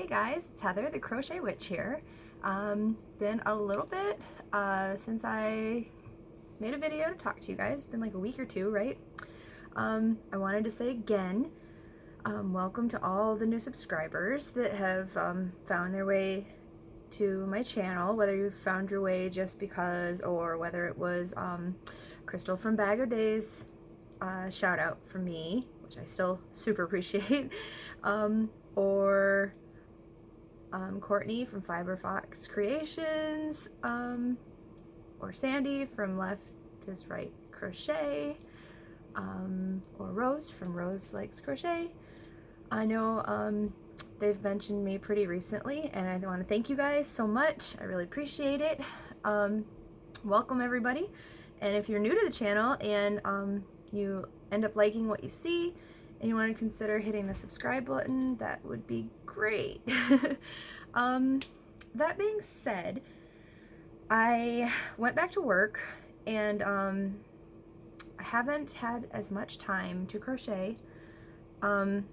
Hey guys, it's Heather, the Crochet Witch here. It's been a little bit since I made a video to talk to you guys. It's been like a week or two, right? I wanted to say again, welcome to all the new subscribers that have found their way to my channel, whether you found your way just because or whether it was Crystal from Bag of Days, shout out from me, which I still super appreciate, or Courtney from Fiber Fox Creations, or Sandy from Left is Right Crochet, or Rose from Rose Likes Crochet. I know they've mentioned me pretty recently, and I want to thank you guys so much. I really appreciate it. Welcome everybody, and if you're new to the channel and you end up liking what you see and you want to consider hitting the subscribe button, that would be great. That being said, I went back to work and I haven't had as much time to crochet. I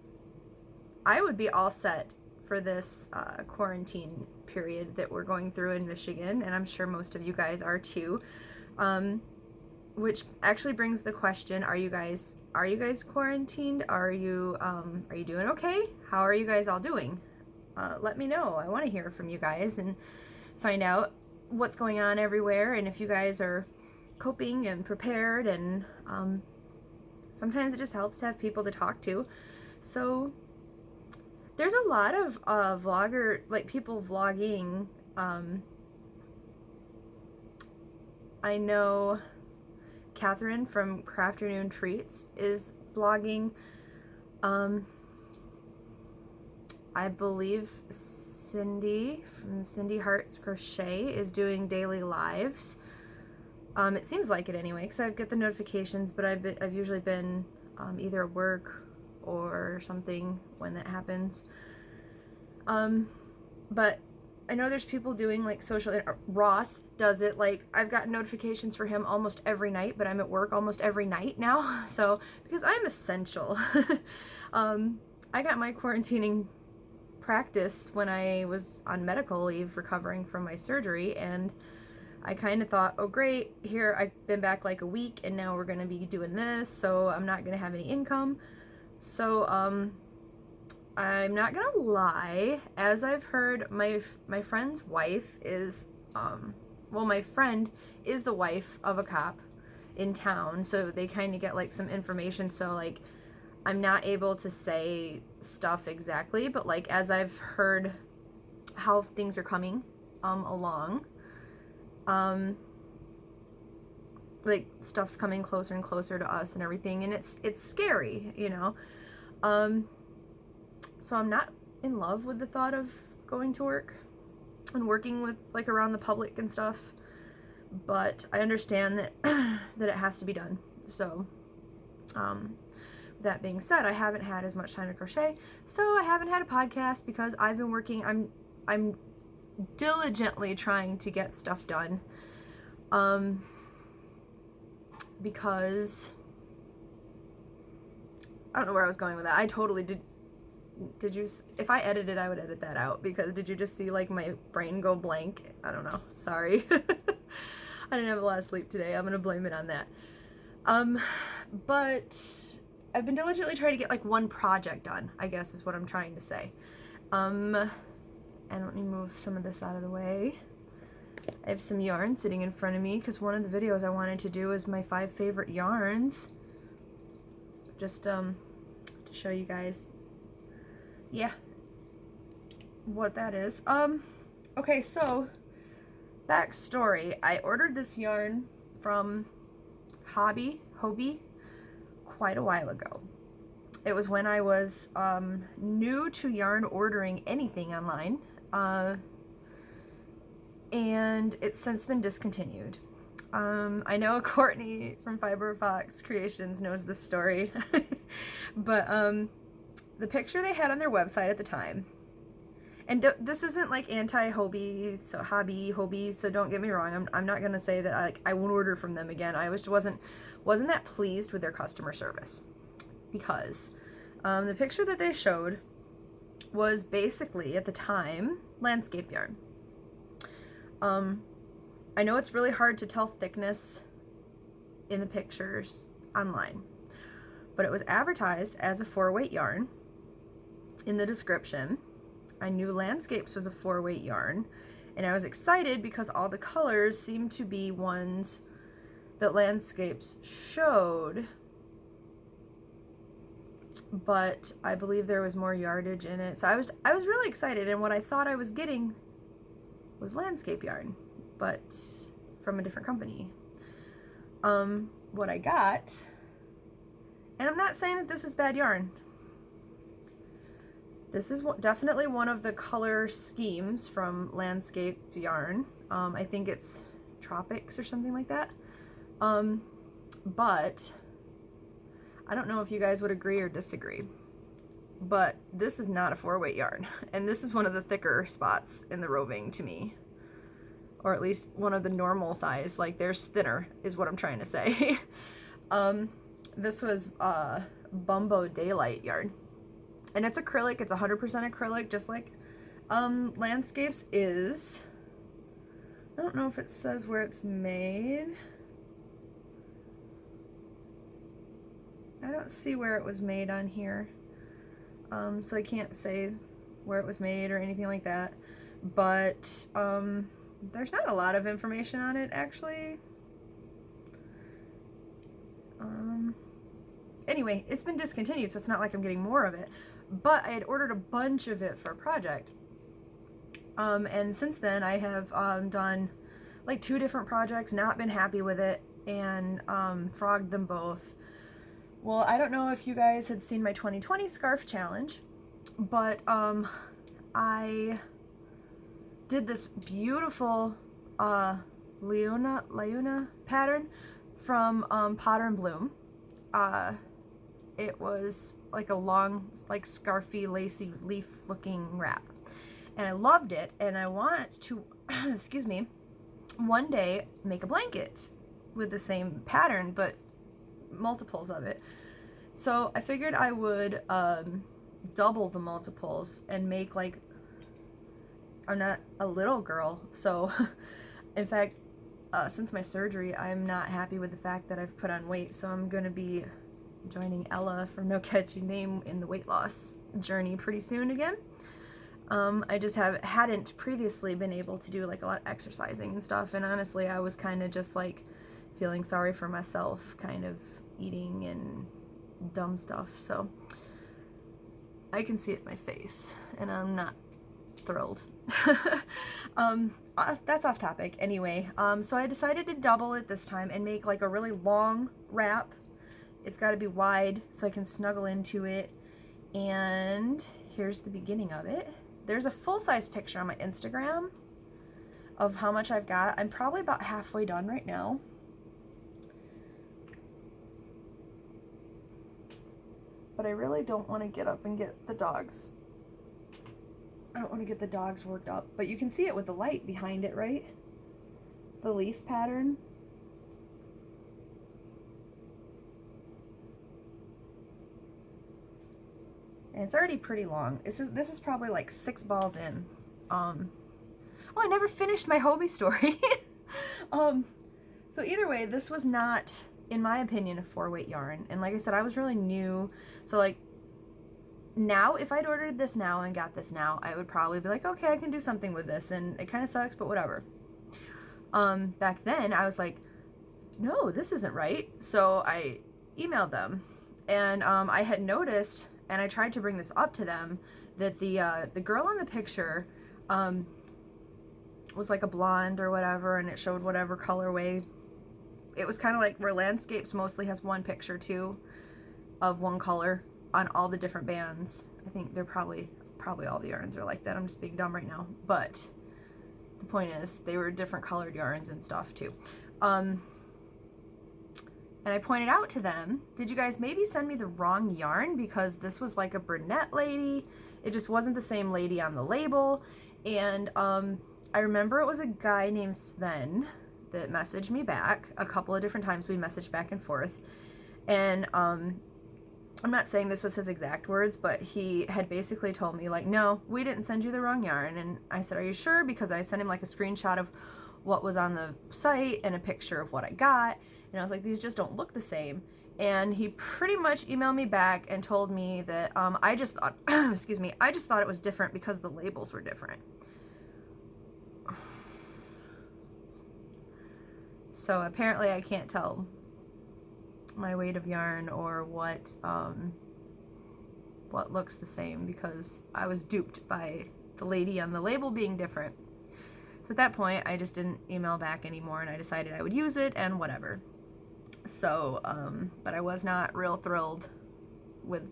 would be all set for this quarantine period that we're going through in Michigan, and I'm sure most of you guys are too. Which actually brings the question: Are you guys quarantined? Are you doing okay? How are you guys all doing? Let me know. I want to hear from you guys and find out what's going on everywhere, and if you guys are coping and prepared. And sometimes it just helps to have people to talk to. So there's a lot of people vlogging. I know Catherine from Crafternoon Treats is blogging. I believe Cindy from Cindy Hearts Crochet is doing daily lives. It seems like it anyway, because I get the notifications, but I've usually been either at work or something when that happens. But I know there's people doing like social. Ross does it. Like, I've gotten notifications for him almost every night, but I'm at work almost every night now. So because I'm essential. I got my quarantining practice when I was on medical leave recovering from my surgery, and I kind of thought, oh great, here I've been back like a week and now we're going to be doing this, so I'm not going to have any income. So I'm not gonna lie, as I've heard, my friend's wife is, my friend is the wife of a cop in town, so they kind of get like some information. So like, I'm not able to say stuff exactly, but like, as I've heard how things are coming along, like stuff's coming closer and closer to us and everything, and it's scary, you know. So I'm not in love with the thought of going to work and working with like around the public and stuff, but I understand that that it has to be done. So that being said, I haven't had as much time to crochet, so I haven't had a podcast because I've been working. I'm diligently trying to get stuff done, because I don't know where I was going with that. I totally did you, if I edited, I would edit that out, because did you just see like my brain go blank? I don't know, sorry. I didn't have a lot of sleep today. I'm gonna blame it on that. But I've been diligently trying to get like one project done, I guess is what I'm trying to say. And let me move some of this out of the way. I have some yarn sitting in front of me because one of the videos I wanted to do is my 5 favorite yarns. Just to show you guys, yeah, what that is. Okay, so backstory. I ordered this yarn from Hobby quite a while ago. It was when I was new to yarn ordering anything online, and it's since been discontinued. I know Courtney from Fiber Fox Creations knows this story, but the picture they had on their website at the time, and this isn't like anti-Hobby, so don't get me wrong. I'm not gonna say that I won't order from them again. I wasn't that pleased with their customer service, because the picture that they showed was basically, at the time, landscape yarn. I know it's really hard to tell thickness in the pictures online, but it was advertised as a 4-weight yarn in the description. I knew Landscapes was a 4-weight yarn, and I was excited because all the colors seemed to be ones that Landscapes showed, but I believe there was more yardage in it. So I was really excited, and what I thought I was getting was landscape yarn, but from a different company. What I got, and I'm not saying that this is bad yarn. This is definitely one of the color schemes from Landscape Yarn. I think it's Tropics or something like that. But I don't know if you guys would agree or disagree, but this is not a 4-weight yarn, and this is one of the thicker spots in the roving to me, or at least one of the normal size. Like, there's thinner is what I'm trying to say. This was Bumbo Daylight yarn, and it's acrylic. It's 100% acrylic, just like Landscapes is. I don't know if it says where it's made. I don't see where it was made on here, so I can't say where it was made or anything like that, but there's not a lot of information on it, actually. Anyway, it's been discontinued, so it's not like I'm getting more of it, but I had ordered a bunch of it for a project, and since then I have done like 2 different projects, not been happy with it, and frogged them both. Well, I don't know if you guys had seen my 2020 scarf challenge, but I did this beautiful Leuna pattern from Potter and Bloom. It was like a long, like scarfy, lacy leaf looking wrap, and I loved it, and I want to excuse me, one day make a blanket with the same pattern but multiples of it. So I figured I would double the multiples and make, like, I'm not a little girl, so in fact, since my surgery, I'm not happy with the fact that I've put on weight, so I'm gonna be joining Ella from No Catchy Name in the weight loss journey pretty soon again. I just hadn't previously been able to do like a lot of exercising and stuff, and honestly I was kind of just like feeling sorry for myself, kind of eating and dumb stuff, so I can see it in my face and I'm not thrilled. That's off topic. Anyway, so I decided to double it this time and make like a really long wrap. It's got to be wide so I can snuggle into it, and here's the beginning of it. There's a full-size picture on my Instagram of how much I've got. I'm probably about halfway done right now. But I really don't want to get up and get the dogs. I don't want to get the dogs worked up. But you can see it with the light behind it, right? The leaf pattern. And it's already pretty long. This is probably like 6 balls in. Oh, I never finished my Hobie story. So either way, this was not, in my opinion, a 4-weight yarn. And like I said, I was really new. So like now, if I'd ordered this now and got this now, I would probably be like, okay, I can do something with this. And it kind of sucks, but whatever. Back then I was like, no, this isn't right. So I emailed them, and I had noticed, and I tried to bring this up to them, that the girl in the picture was like a blonde or whatever, and it showed whatever colorway. It was kind of like where Landscapes mostly has one picture too of one color on all the different bands. I think they're probably all the yarns are like that. I'm just being dumb right now, but the point is they were different colored yarns and stuff too. And I pointed out to them, did you guys maybe send me the wrong yarn, because this was like a brunette lady. It just wasn't the same lady on the label. And I remember it was a guy named Sven that messaged me back a couple of different times. We messaged back and forth, and I'm not saying this was his exact words, but he had basically told me, like, no, we didn't send you the wrong yarn. And I said, are you sure? Because I sent him like a screenshot of what was on the site and a picture of what I got. And I was like, these just don't look the same. And he pretty much emailed me back and told me that I just thought, excuse me, I just thought it was different because the labels were different. So apparently I can't tell my weight of yarn or what looks the same because I was duped by the lady on the label being different. So at that point, I just didn't email back anymore, and I decided I would use it and whatever. So, but I was not real thrilled with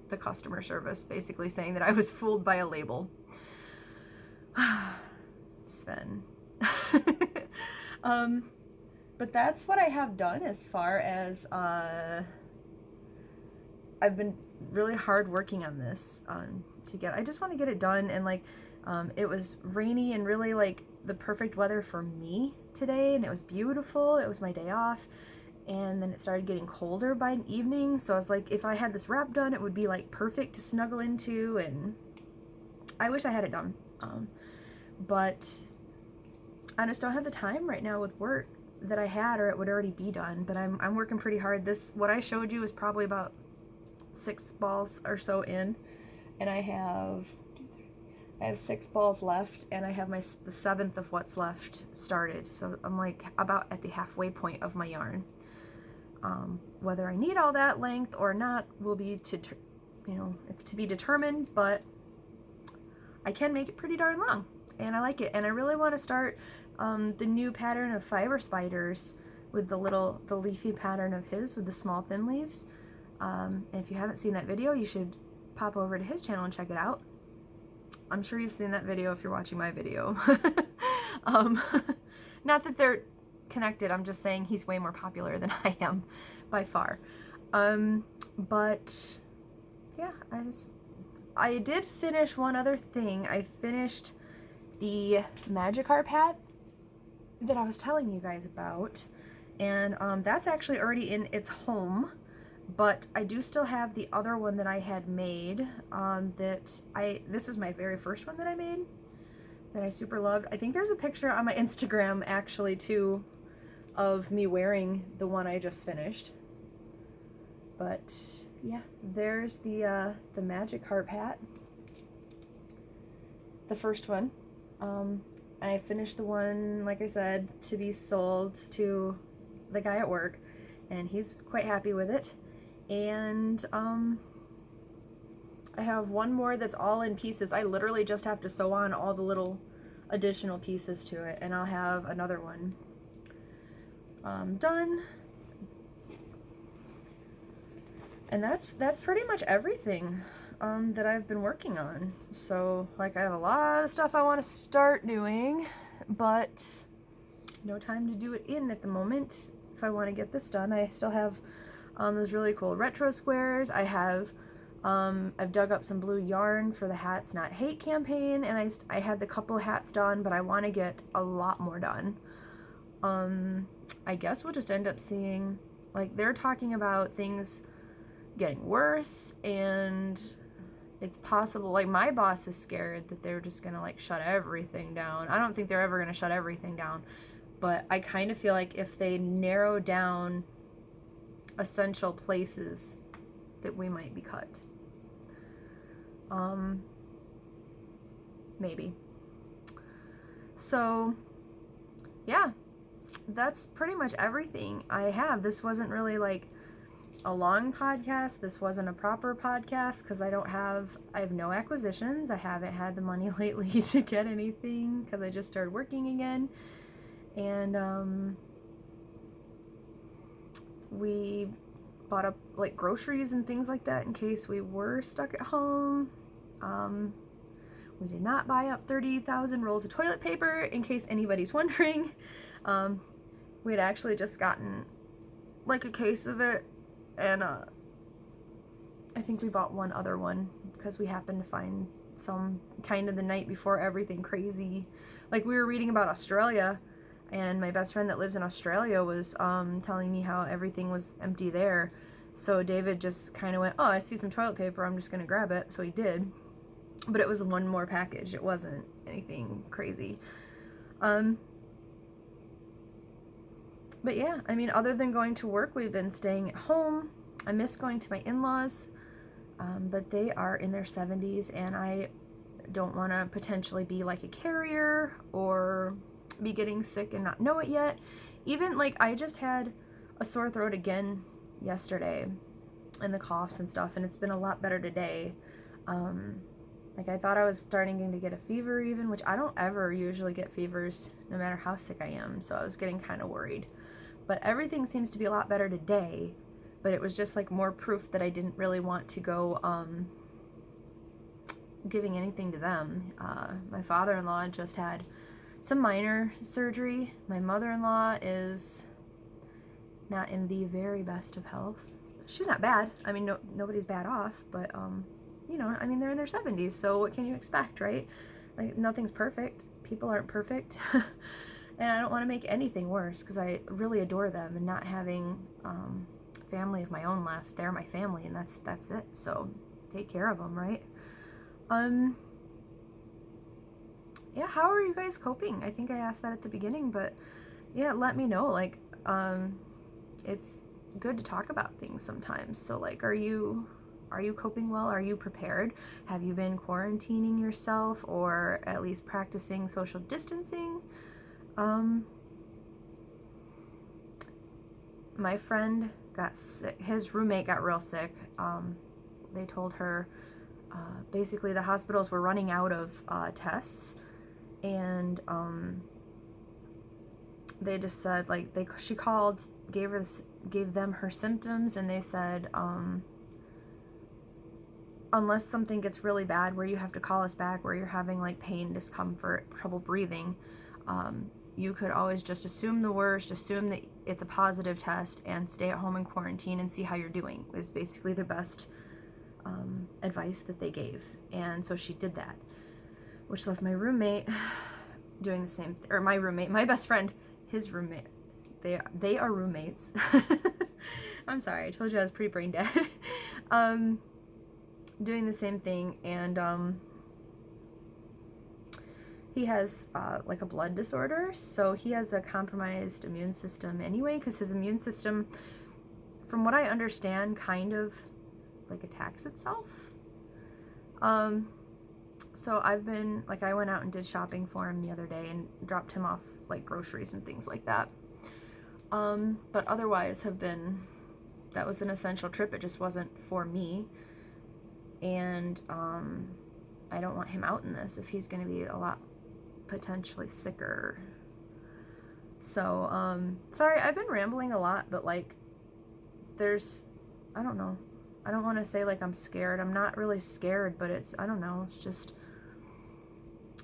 the customer service, basically saying that I was fooled by a label. Sven. But that's what I have done as far as, I've been really hard working on this, I just want to get it done, and like, it was rainy and really like the perfect weather for me today, and it was beautiful. It was my day off, and then it started getting colder by an evening, so I was like, if I had this wrap done, it would be like perfect to snuggle into, and I wish I had it done, but I just don't have the time right now with work that I had, or it would already be done. But I'm working pretty hard. What I showed you is probably about 6 balls or so in, and I have 6 balls left, and I have the 7th of what's left started. So I'm like about at the halfway point of my yarn. Whether I need all that length or not will be it's to be determined, but I can make it pretty darn long, and I like it. And I really want to start the new pattern of fiber spiders with the leafy pattern of his with the small thin leaves. And if you haven't seen that video, you should pop over to his channel and check it out. I'm sure you've seen that video if you're watching my video. Not that they're connected, I'm just saying he's way more popular than I am by far. But yeah, I did finish one other thing. I finished the Magic Heart Hat that I was telling you guys about, and that's actually already in its home, but I do still have the other one that I had made, this was my very first one that I made, that I super loved. I think there's a picture on my Instagram actually too of me wearing the one I just finished. But yeah, there's the Magic Heart Hat, the first one. I finished the one, like I said, to be sold to the guy at work, and he's quite happy with it. And I have one more that's all in pieces. I literally just have to sew on all the little additional pieces to it, and I'll have another one done. And that's pretty much everything that I've been working on. So, like, I have a lot of stuff I want to start doing, but no time to do it at the moment if I want to get this done. I still have those really cool retro squares. I have I've dug up some blue yarn for the Hats Not Hate campaign, and I had the couple of hats done, but I want to get a lot more done. I guess we'll just end up seeing, like, they're talking about things getting worse, and it's possible, like, my boss is scared that they're just gonna like shut everything down. I don't think they're ever gonna shut everything down, but I kind of feel like if they narrow down essential places that we might be cut. Maybe. So yeah, that's pretty much everything I have. This wasn't really like a long podcast. This wasn't a proper podcast because I have no acquisitions. I haven't had the money lately to get anything because I just started working again. And we bought up like groceries and things like that in case we were stuck at home. We did not buy up 30,000 rolls of toilet paper, in case anybody's wondering. We had actually just gotten like a case of it, and I think we bought one other one because we happened to find some kind of the night before everything crazy. Like, we were reading about Australia, and my best friend that lives in Australia was telling me how everything was empty there. So David just kind of went, oh, I see some toilet paper, I'm just going to grab it. So he did. But it was one more package. It wasn't anything crazy. But yeah, I mean, other than going to work, we've been staying at home. I miss going to my in-laws, but they are in their 70s, and I don't want to potentially be like a carrier or be getting sick and not know it yet. Even like I just had a sore throat again yesterday and the coughs and stuff, and it's been a lot better today. Like I thought I was starting to get a fever even, which I don't ever usually get fevers no matter how sick I am, so I was getting kind of worried. But everything seems to be a lot better today, but it was just like more proof that I didn't really want to go giving anything to them. My father-in-law just had some minor surgery. My mother-in-law is not in the very best of health. She's not bad. I mean, nobody's bad off, but you know, I mean, they're in their 70s, so what can you expect, right? Like, nothing's perfect. People aren't perfect. And I don't want to make anything worse, because I really adore them, and not having family of my own left, they're my family, and that's it. So take care of them, right? Yeah, how are you guys coping? I think I asked that at the beginning, but yeah, let me know. Like, it's good to talk about things sometimes. So like, are you coping well? Are you prepared? Have you been quarantining yourself, or at least practicing social distancing? My friend got sick. His roommate got real sick. They told her basically the hospitals were running out of tests, and they just said, like, she called, gave them her symptoms, and they said, unless something gets really bad where you have to call us back, where you're having like pain, discomfort, trouble breathing, you could always just assume the worst, assume that it's a positive test, and stay at home in quarantine and see how you're doing, is basically the best advice that they gave. And so she did that, which left my roommate doing the same, or my roommate, my best friend, his roommate, they are roommates. I'm sorry, I told you I was pretty brain dead. Doing the same thing, and he has like a blood disorder, so he has a compromised immune system anyway, because his immune system, from what I understand, kind of like attacks itself. So I've been, like, I went out and did shopping for him the other day and dropped him off like groceries and things like that. But otherwise that was an essential trip. It just wasn't for me. And I don't want him out in this if he's going to be a lot potentially sicker. So, sorry, I've been rambling a lot, but like, I don't know. I don't want to say like I'm scared. I'm not really scared, but I don't know. It's just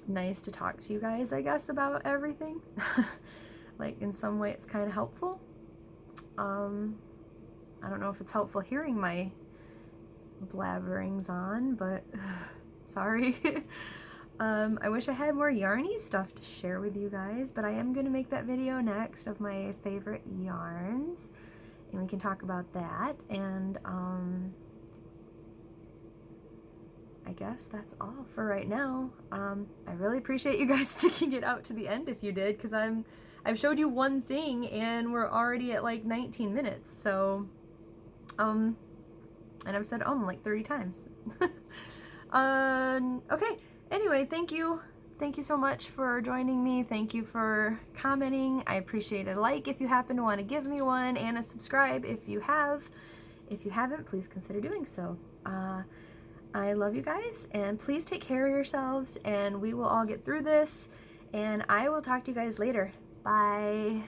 nice to talk to you guys, I guess, about everything. Like, in some way it's kind of helpful. I don't know if it's helpful hearing my blabberings on, but sorry. I wish I had more yarny stuff to share with you guys, but I am going to make that video next of my favorite yarns, and we can talk about that. And I guess that's all for right now. I really appreciate you guys sticking it out to the end if you did, because I've showed you one thing and we're already at like 19 minutes. So and I've said like 30 times. Okay, anyway, thank you so much for joining me. Thank you for commenting. I appreciate a like if you happen to want to give me one, and a subscribe if you have. If you haven't, please consider doing so. I love you guys, and please take care of yourselves, and we will all get through this, and I will talk to you guys later. Bye.